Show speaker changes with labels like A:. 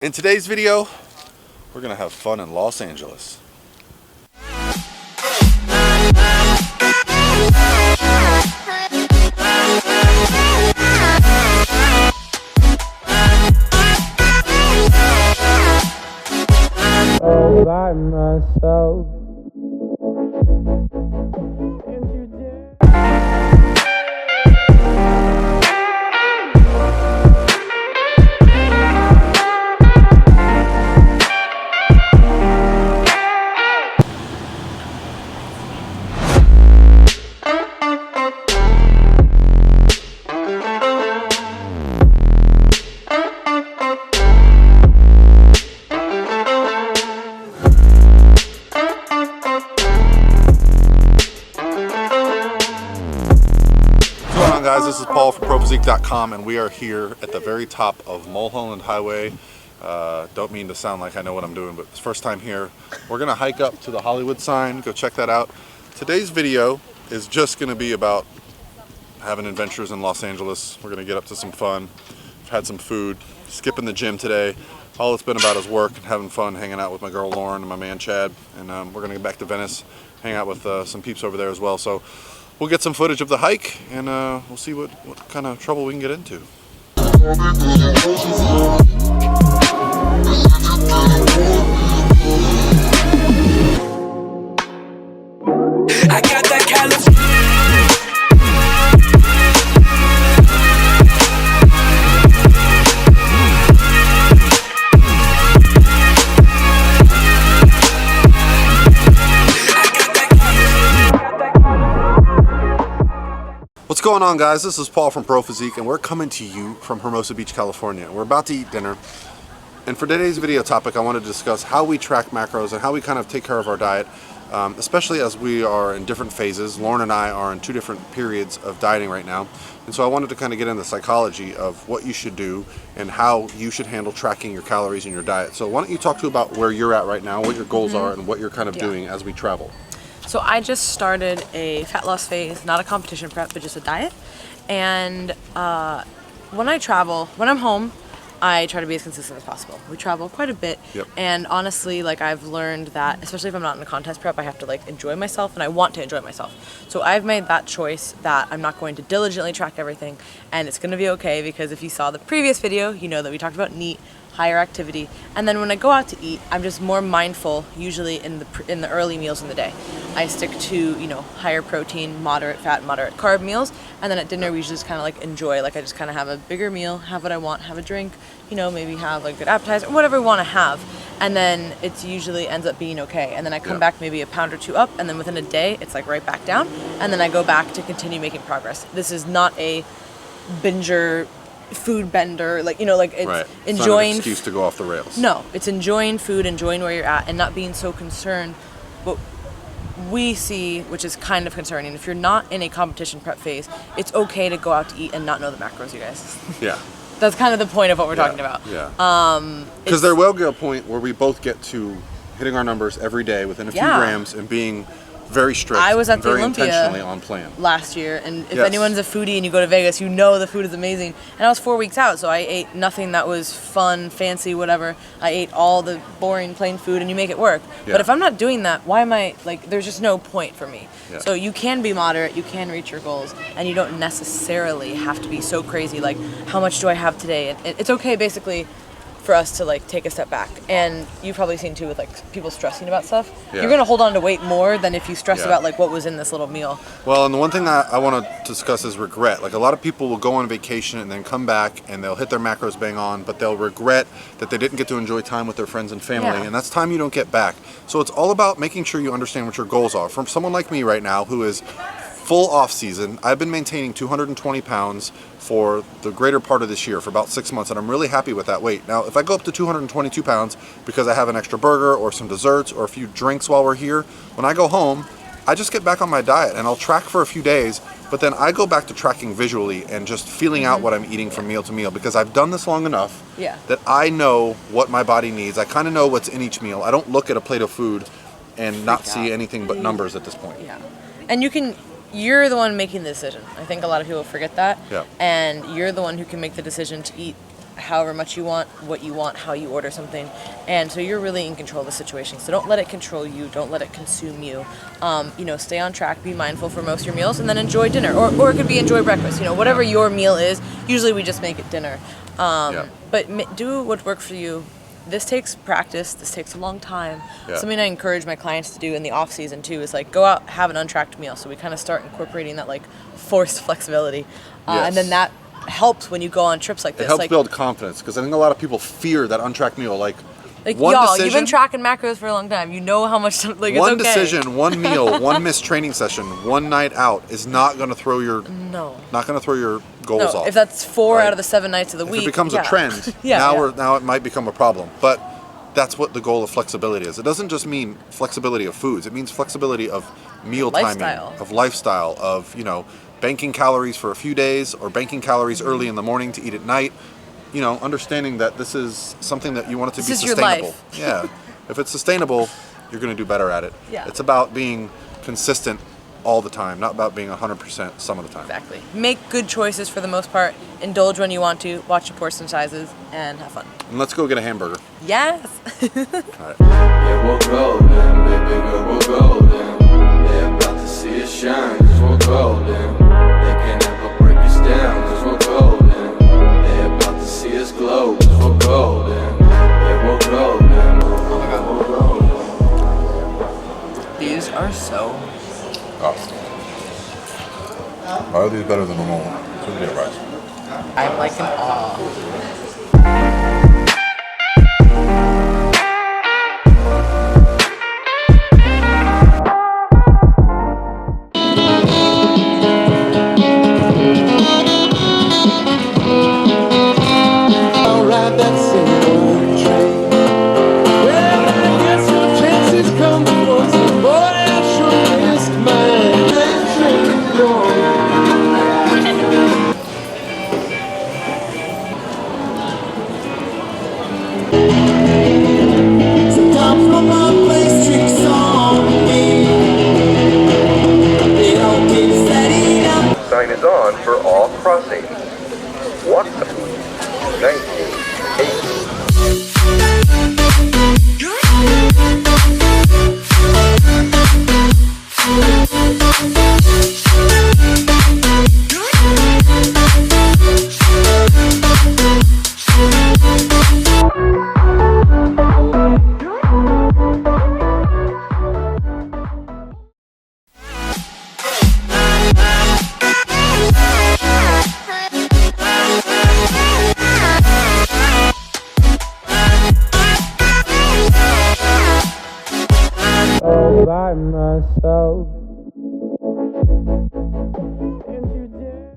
A: In today's video, we're gonna have fun in Los Angeles.
B: All by myself.
A: Guys, this is Paul from ProPhysique.com, and we are here at the very top of Mulholland Highway. Don't mean to sound like I know what I'm doing, but it's first time here. We're gonna hike up to the Hollywood sign, go check that out. Today's video is just gonna be about having adventures in Los Angeles. We're gonna get up to some fun. I've had some food, skipping the gym today. All it's been about is work and having fun, hanging out with my girl Lauren and my man Chad. And we're gonna get back to Venice, hang out with some peeps over there as well. So we'll get some footage of the hike, and we'll see what kind of trouble we can get into.
C: I got that
A: What's going on, guys? This is Paul from Pro Physique, and we're coming to you from Hermosa Beach, California. We're about to eat dinner, and for today's video topic, I wanted to discuss how we track macros and how we kind of take care of our diet, especially as we are in different phases. Lauren and I are in two different periods of dieting right now, and so I wanted to kind of get into the psychology of what you should do and how you should handle tracking your calories in your diet. So why don't you talk to about where you're at right now, what your goals are, and what you're kind of doing as we travel.
D: So I just started a fat loss phase, not a competition prep, but just a diet. And when I travel, when I'm home, I try to be as consistent as possible. We travel quite a bit.
A: Yep.
D: And honestly, like, I've learned that, especially if I'm not in a contest prep, I have to like enjoy myself, and I want to enjoy myself. So I've made that choice that I'm not going to diligently track everything, and it's gonna be okay, because if you saw the previous video, you know that we talked about NEAT, higher activity, and then when I go out to eat, I'm just more mindful, usually in the early meals in the day. I stick to, you know, higher protein, moderate fat, moderate carb meals, and then at dinner we usually just kind of like enjoy, like I just kind of have a bigger meal, have what I want, have a drink, you know, maybe have a good appetizer, whatever we want to have, and then it usually ends up being okay. And then I come back maybe a pound or two up, and then within a day it's like right back down, and then I go back to continue making progress. This is not a binger, food bender, like, you know, like, it's enjoying.
A: It's not an excuse to go off the rails.
D: No, it's enjoying food, enjoying where you're at, and not being so concerned. But we see, which is kind of concerning, if you're not in a competition prep phase, it's okay to go out to eat and not know the macros, you guys.
A: Yeah.
D: That's kind of the point of what we're talking about.
A: Yeah. Because there will get a point where we both get to hitting our numbers every day within a few grams and being very strict.
D: I was at
A: and
D: the
A: very
D: Olympia
A: intentionally on plan
D: last year, and if anyone's a foodie and you go to Vegas, you know the food is amazing. And I was 4 weeks out, so I ate nothing that was fun, fancy, whatever. I ate all the boring, plain food, and you make it work.
A: Yeah.
D: But if I'm not doing that, why am I, like, there's just no point for me.
A: Yeah.
D: So you can be moderate, you can reach your goals, and you don't necessarily have to be so crazy, like, how much do I have today? And it's okay, basically, for us to like take a step back. And you've probably seen too with like people stressing about stuff.
A: Yeah.
D: You're gonna hold on to weight more than if you stress about like what was in this little meal.
A: Well, and the one thing that I want to discuss is regret. Like, a lot of people will go on vacation and then come back and they'll hit their macros bang on, but they'll regret that they didn't get to enjoy time with their friends and family, and that's time you don't get back. So it's all about making sure you understand what your goals are. From someone like me right now, who is full off season, I've been maintaining 220 pounds for the greater part of this year, for about 6 months, and I'm really happy with that weight. Now, if I go up to 222 pounds because I have an extra burger or some desserts or a few drinks while we're here, when I go home, I just get back on my diet and I'll track for a few days, but then I go back to tracking visually and just feeling out what I'm eating from meal to meal, because I've done this long enough that I know what my body needs. I kind of know what's in each meal. I don't look at a plate of food and not see anything but numbers at this point.
D: Yeah. And you're the one making the decision. I think a lot of people forget that.
A: Yeah.
D: And you're the one who can make the decision to eat however much you want, what you want, how you order something. And so you're really in control of the situation. So don't let it control you. Don't let it consume you. Stay on track, be mindful for most of your meals, and then enjoy dinner. Or it could be enjoy breakfast. Whatever your meal is, usually we just make it dinner. But do what works for you. This takes practice. This takes a long time.
A: Yeah.
D: Something I encourage my clients to do in the off season too is like go out, have an untracked meal. So we kind of start incorporating that like forced flexibility, and then that helps when you go on trips like this.
A: It helps build confidence, because I think a lot of people fear that untracked meal. Like one
D: y'all,
A: decision,
D: you've been tracking macros for a long time. You know how much like it's
A: one
D: okay.
A: decision, one meal, one missed training session, one night out is not going to throw your goals off.
D: If that's 4
A: right?
D: out of the 7 nights of the week,
A: if it becomes a trend,
D: yeah,
A: now it might become a problem. But that's what the goal of flexibility is. It doesn't just mean flexibility of foods. It means flexibility of meal timing, of lifestyle, of banking calories for a few days or banking calories early in the morning to eat at night. Understanding that this is something that you want it to be sustainable. Yeah. If it's sustainable, you're going to do better at it.
D: Yeah.
A: It's about being consistent all the time, not about being 100% some of the time.
D: Exactly. Make good choices for the most part. Indulge when you want to. Watch your portion sizes and have fun.
A: And let's go get a hamburger.
D: Yes.
A: All right.
E: Yeah, we're golden, baby girl, we're golden. They're about to see us shine, cause we're golden. They can never break us down, cause we're golden. They're about to see us glow, cause we're golden. Yeah, we're golden. Oh my God, we're golden.
D: These are so.
A: Why are these better than the normal one? So we get rice.
D: I'm like in awe.
F: Sign is on for all crossings. Walk the 1980.
B: all by myself.